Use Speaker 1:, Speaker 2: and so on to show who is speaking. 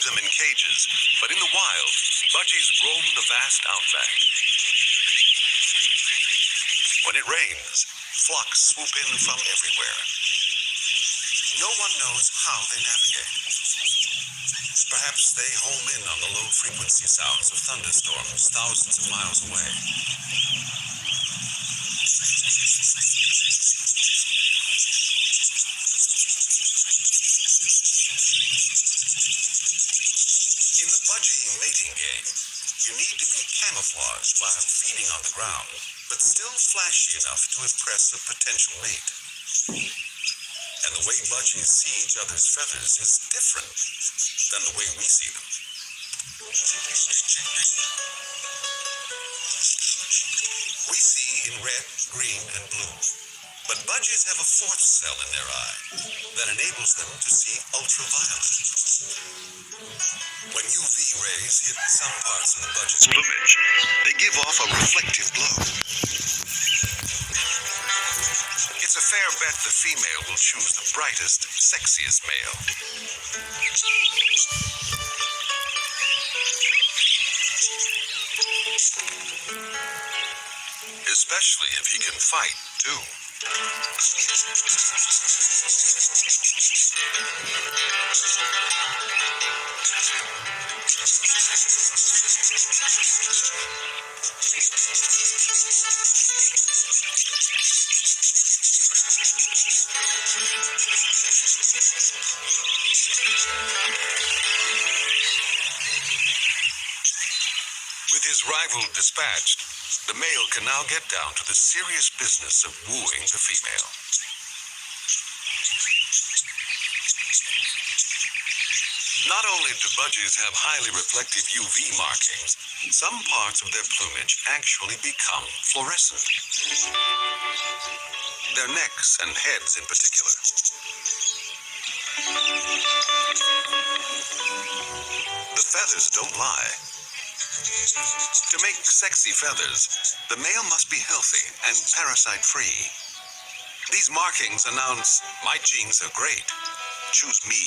Speaker 1: them in cages, but in the wild, budgies roam the vast outback. When it rains, flocks swoop in from everywhere. No one knows how they navigate. Perhaps they home in on the low-frequency sounds of thunderstorms thousands of miles away. In the budgie mating game, you need to be camouflaged while feeding on the ground, but still flashy enough to impress a potential mate. And the way budgies see each other's feathers is different than the way we see them. We see in red, green, and blue, but budgies have a fourth cell in their eye that enables them to see ultraviolet. When UV rays hit some parts of the budgie's plumage, they give off a reflective glow. It's a fair bet the female will choose the brightest, sexiest male. Especially if he can fight, too. With his rival dispatched, the male can now get down to the serious business of wooing the female. Not only do budgies have highly reflective UV markings, some parts of their plumage actually become fluorescent. Their necks and heads in particular. The feathers don't lie. To make sexy feathers, the male must be healthy and parasite-free. These markings announce, my genes are great. Choose me.